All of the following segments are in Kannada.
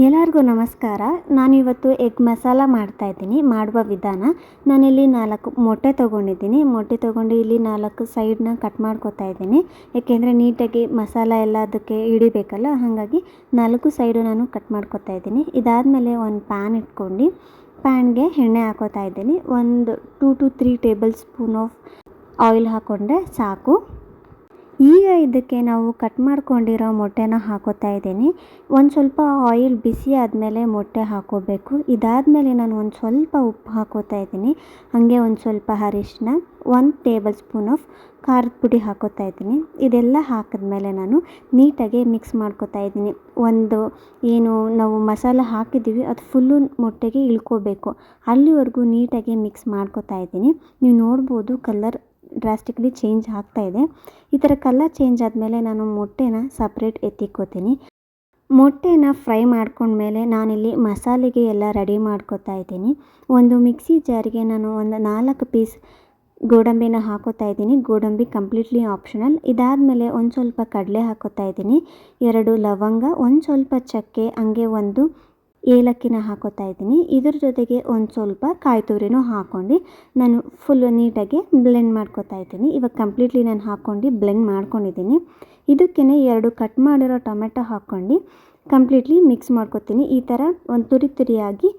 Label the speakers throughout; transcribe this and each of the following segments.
Speaker 1: ಎಲ್ಲರಿಗೂ ನಮಸ್ಕಾರ. ನಾನಿವತ್ತು ಎಗ್ ಮಸಾಲ ಮಾಡ್ತಾಯಿದ್ದೀನಿ. ಮಾಡುವ ವಿಧಾನ, ನಾನಿಲ್ಲಿ 4 ಮೊಟ್ಟೆ ತೊಗೊಂಡಿದ್ದೀನಿ. ಮೊಟ್ಟೆ ತೊಗೊಂಡು ಇಲ್ಲಿ 4 ಸೈಡನ್ನ ಕಟ್ ಮಾಡ್ಕೊತಾ ಇದ್ದೀನಿ. ಏಕೆಂದರೆ ನೀಟಾಗಿ ಮಸಾಲ ಎಲ್ಲ ಅದಕ್ಕೆ ಹಿಡಿಬೇಕಲ್ಲ, ಹಾಗಾಗಿ 4 ಸೈಡು ನಾನು ಕಟ್ ಮಾಡ್ಕೊತಾ ಇದ್ದೀನಿ. ಇದಾದಮೇಲೆ ಒಂದು ಪ್ಯಾನ್ ಇಟ್ಕೊಂಡು ಪ್ಯಾನ್ಗೆ ಎಣ್ಣೆ ಹಾಕೋತಾ ಇದ್ದೀನಿ. ಒಂದು 2 to 3 table spoon of oil ಹಾಕ್ಕೊಂಡ್ರೆ ಸಾಕು. ಈಗ ಇದಕ್ಕೆ ನಾವು ಕಟ್ ಮಾಡ್ಕೊಂಡಿರೋ ಮೊಟ್ಟೆನ ಹಾಕೋತಾ ಇದ್ದೀನಿ. ಒಂದು ಸ್ವಲ್ಪ ಆಯಿಲ್ ಬಿಸಿ ಆದಮೇಲೆ ಮೊಟ್ಟೆ ಹಾಕೋಬೇಕು. ಇದಾದಮೇಲೆ ನಾನು ಒಂದು ಸ್ವಲ್ಪ ಉಪ್ಪು ಹಾಕೋತಾ ಇದ್ದೀನಿ. ಹಾಗೆ ಒಂದು ಸ್ವಲ್ಪ ಅರಿಶಿನ, 1 ಟೇಬಲ್ ಸ್ಪೂನ್ ಆಫ್ ಖಾರದ ಪುಡಿ ಹಾಕೋತಾ ಇದ್ದೀನಿ. ಇದೆಲ್ಲ ಹಾಕಿದ್ಮೇಲೆ ನಾನು ನೀಟಾಗಿ ಮಿಕ್ಸ್ ಮಾಡ್ಕೋತಾ ಇದ್ದೀನಿ. ಏನು ನಾವು ಮಸಾಲ ಹಾಕಿದ್ದೀವಿ ಅದು ಫುಲ್ಲು ಮೊಟ್ಟೆಗೆ ಇಳ್ಕೋಬೇಕು, ಅಲ್ಲಿವರೆಗೂ ನೀಟಾಗಿ ಮಿಕ್ಸ್ ಮಾಡ್ಕೋತಾ ಇದ್ದೀನಿ. ನೀವು ನೋಡ್ಬೋದು ಕಲರ್ ಡ್ರಾಸ್ಟಿಕ್ಲಿ ಚೇಂಜ್ ಆಗ್ತಾ ಇದೆ. ಈ ಥರ ಕಲರ್ ಚೇಂಜ್ ಆದಮೇಲೆ ನಾನು ಮೊಟ್ಟೆನ ಸಪ್ರೇಟ್ ಎತ್ತಿಕ್ಕೋತೀನಿ. ಮೊಟ್ಟೆನ ಫ್ರೈ ಮಾಡ್ಕೊಂಡ್ಮೇಲೆ ನಾನಿಲ್ಲಿ ಮಸಾಲೆಗೆ ಎಲ್ಲ ರೆಡಿ ಮಾಡ್ಕೋತಾ ಇದ್ದೀನಿ. ಒಂದು ಮಿಕ್ಸಿ ಜಾರಿಗೆ ನಾನು ಒಂದು 4 ಪೀಸ್ ಗೋಡಂಬಿನ ಹಾಕೋತಾ ಇದ್ದೀನಿ. ಗೋಡಂಬಿ ಕಂಪ್ಲೀಟ್ಲಿ ಆಪ್ಷನಲ್. ಇದಾದಮೇಲೆ ಒಂದು ಸ್ವಲ್ಪ ಕಡಲೆ ಹಾಕೋತಾ ಇದ್ದೀನಿ, 2 ಲವಂಗ, ಒಂದು ಸ್ವಲ್ಪ ಚಕ್ಕೆ, ಹಂಗೆ ಒಂದು ಏಲಕ್ಕಿನ ಹಾಕೋತಾ ಇದ್ದೀನಿ. ಇದ್ರ ಜೊತೆಗೆ ಒಂದು ಸ್ವಲ್ಪ ಕಾಯಿ ತುರಿನೂ ಹಾಕ್ಕೊಂಡು ನಾನು ಫುಲ್ ನೀಟಾಗಿ ಬ್ಲೆಂಡ್ ಮಾಡ್ಕೋತಾ ಇದ್ದೀನಿ. ಇವಾಗ ಕಂಪ್ಲೀಟ್ಲಿ ನಾನು ಹಾಕ್ಕೊಂಡು ಬ್ಲೆಂಡ್ ಮಾಡ್ಕೊಂಡಿದ್ದೀನಿ. ಇದಕ್ಕೇ 2 ಕಟ್ ಮಾಡಿರೋ ಟೊಮೆಟೊ ಹಾಕ್ಕೊಂಡು ಕಂಪ್ಲೀಟ್ಲಿ ಮಿಕ್ಸ್ ಮಾಡ್ಕೊತೀನಿ. ಈ ಥರ ಒಂದು ತುರಿಯಾಗಿ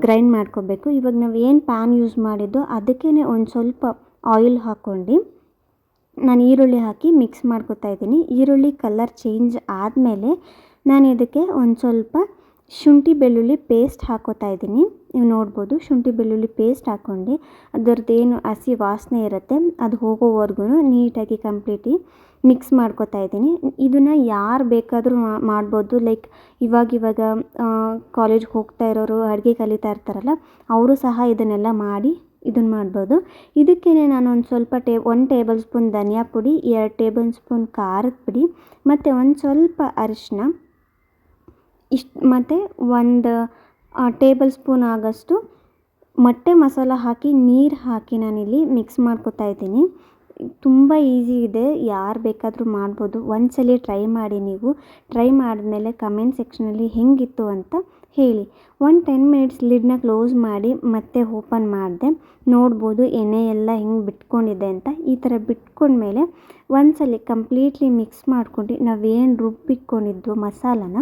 Speaker 1: ಗ್ರೈಂಡ್ ಮಾಡ್ಕೋಬೇಕು. ಇವಾಗ ನಾವು ಏನು ಪ್ಯಾನ್ ಯೂಸ್ ಮಾಡಿದ್ದೋ ಅದಕ್ಕೇ ಒಂದು ಸ್ವಲ್ಪ ಆಯಿಲ್ ಹಾಕ್ಕೊಂಡು ನಾನು ಈರುಳ್ಳಿ ಹಾಕಿ ಮಿಕ್ಸ್ ಮಾಡ್ಕೋತಾ ಇದ್ದೀನಿ. ಈರುಳ್ಳಿ ಕಲರ್ ಚೇಂಜ್ ಆದಮೇಲೆ ನಾನು ಇದಕ್ಕೆ ಒಂದು ಸ್ವಲ್ಪ ಶುಂಠಿ ಬೆಳ್ಳುಳ್ಳಿ ಪೇಸ್ಟ್ ಹಾಕೋತಾ ಇದ್ದೀನಿ. ನೀವು ನೋಡ್ಬೋದು ಶುಂಠಿ ಬೆಳ್ಳುಳ್ಳಿ ಪೇಸ್ಟ್ ಹಾಕ್ಕೊಂಡು ಅದರದ್ದೇನು ಹಸಿ ವಾಸನೆ ಇರುತ್ತೆ ಅದು ಹೋಗೋವರೆಗೂ ನೀಟಾಗಿ ಕಂಪ್ಲೀಟ್ಲಿ ಮಿಕ್ಸ್ ಮಾಡ್ಕೋತಾ ಇದ್ದೀನಿ. ಇದನ್ನು ಯಾರು ಬೇಕಾದರೂ ಮಾಡ್ಬೋದು. ಲೈಕ್ ಇವಾಗ ಕಾಲೇಜ್ಗೆ ಹೋಗ್ತಾ ಇರೋರು, ಅಡುಗೆ ಕಲಿತಾ ಇರ್ತಾರಲ್ಲ, ಅವರು ಸಹ ಇದನ್ನೆಲ್ಲ ಮಾಡಿ ಇದನ್ನು ಮಾಡ್ಬೋದು. ಇದಕ್ಕೇ ನಾನು ಒಂದು ಸ್ವಲ್ಪ 1 ಟೇಬಲ್ ಸ್ಪೂನ್ ಧನಿಯಾ ಪುಡಿ, 2 ಟೇಬಲ್ ಸ್ಪೂನ್ ಖಾರದ ಪುಡಿ ಮತ್ತು ಒಂದು ಸ್ವಲ್ಪ ಅರಿಶಿನ, ಮತ್ತು 1 ಟೇಬಲ್ ಸ್ಪೂನ್ ಆಗೋಷ್ಟು ಮೊಟ್ಟೆ ಮಸಾಲ ಹಾಕಿ ನೀರು ಹಾಕಿ ನಾನಿಲ್ಲಿ ಮಿಕ್ಸ್ ಮಾಡ್ಕೋತಾ ಇದ್ದೀನಿ. ತುಂಬ ಈಸಿ ಇದೆ, ಯಾರು ಬೇಕಾದರೂ ಮಾಡ್ಬೋದು. ಒಂದ್ಸಲ ಟ್ರೈ ಮಾಡಿ. ನೀವು ಟ್ರೈ ಮಾಡಿದ್ಮೇಲೆ ಕಮೆಂಟ್ ಸೆಕ್ಷನಲ್ಲಿ ಹೆಂಗಿತ್ತು ಅಂತ ಹೇಳಿ. 10 ಮಿನಿಟ್ಸ್ ಲಿಡ್ನ ಕ್ಲೋಸ್ ಮಾಡಿ ಮತ್ತೆ ಓಪನ್ ಮಾಡಿದೆ. ನೋಡ್ಬೋದು ಎಣ್ಣೆ ಎಲ್ಲ ಹೆಂಗೆ ಬಿಟ್ಕೊಂಡಿದೆ ಅಂತ. ಈ ಥರ ಬಿಟ್ಕೊಂಡ್ಮೇಲೆ ಒಂದ್ಸಲ ಕಂಪ್ಲೀಟ್ಲಿ ಮಿಕ್ಸ್ ಮಾಡ್ಕೊಂಡು ನಾವೇನು ರುಬ್ಬಿಟ್ಕೊಂಡಿದ್ದು ಮಸಾಲನ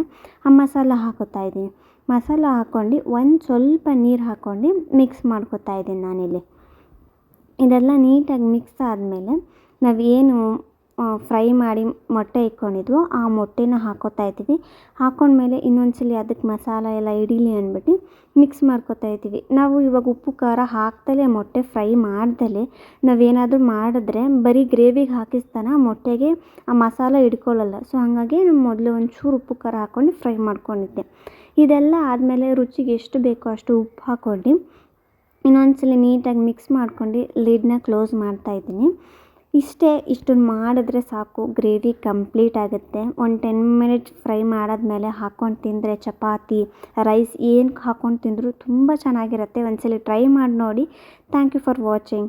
Speaker 1: ಆ ಮಸಾಲ ಹಾಕೋತಾ ಇದ್ದೀನಿ. ಮಸಾಲ ಹಾಕ್ಕೊಂಡು ಒಂದು ಸ್ವಲ್ಪ ನೀರು ಹಾಕ್ಕೊಂಡು ಮಿಕ್ಸ್ ಮಾಡ್ಕೋತಾ ಇದ್ದೀನಿ ನಾನಿಲ್ಲಿ. ಇದೆಲ್ಲ ನೀಟಾಗಿ ಮಿಕ್ಸ್ ಆದಮೇಲೆ ನಾವೇನು ಫ್ರೈ ಮಾಡಿ ಮೊಟ್ಟೆ ಇಟ್ಕೊಂಡಿದ್ವೋ ಆ ಮೊಟ್ಟೆನ ಹಾಕೋತಾ ಇದ್ದೀವಿ. ಹಾಕ್ಕೊಂಡ್ಮೇಲೆ ಇನ್ನೊಂದ್ಸಲ ಅದಕ್ಕೆ ಮಸಾಲ ಎಲ್ಲ ಹಿಡೀಲಿ ಅಂದ್ಬಿಟ್ಟು ಮಿಕ್ಸ್ ಮಾಡ್ಕೋತಾ ಇದ್ದೀವಿ. ನಾವು ಇವಾಗ ಉಪ್ಪು ಖಾರ ಹಾಕ್ದಲೇ ಮೊಟ್ಟೆ ಫ್ರೈ ಮಾಡ್ದಲೇ ನಾವೇನಾದರೂ ಮಾಡಿದ್ರೆ ಬರೀ ಗ್ರೇವಿಗೆ ಹಾಕಿಸ್ತಾನ ಮೊಟ್ಟೆಗೆ ಆ ಮಸಾಲ ಹಿಡ್ಕೊಳ್ಳಲ್ಲ. ಸೊ ಹಾಗಾಗಿ ನಾನು ಮೊದಲು ಒಂಚೂರು ಉಪ್ಪು ಖಾರ ಹಾಕ್ಕೊಂಡು ಫ್ರೈ ಮಾಡ್ಕೊಂಡಿದ್ದೆ. ಇದೆಲ್ಲ ಆದಮೇಲೆ ರುಚಿಗೆ ಎಷ್ಟು ಬೇಕೋ ಅಷ್ಟು ಉಪ್ಪು ಹಾಕ್ಕೊಂಡು ಇನ್ನೊಂದ್ಸಲ ನೀಟಾಗಿ ಮಿಕ್ಸ್ ಮಾಡ್ಕೊಂಡು ಲಿಡ್ನ ಕ್ಲೋಸ್ ಮಾಡ್ತಾಯಿದ್ದೀನಿ. ಇಷ್ಟನ್ನು ಮಾಡಿದ್ರೆ ಸಾಕು, ಗ್ರೇವಿ ಕಂಪ್ಲೀಟ್ ಆಗುತ್ತೆ. 10 ಮಿನಿಟ್ಸ್ ಫ್ರೈ ಮಾಡಾದ್ಮೇಲೆ ಹಾಕ್ಕೊಂಡು ತಿಂದರೆ ಚಪಾತಿ, ರೈಸ್ ಏನು ಹಾಕ್ಕೊಂಡು ತಿಂದರೂ ತುಂಬ ಚೆನ್ನಾಗಿರುತ್ತೆ. ಒಂದ್ಸಲ ಟ್ರೈ ಮಾಡಿ ನೋಡಿ. Thank you for watching.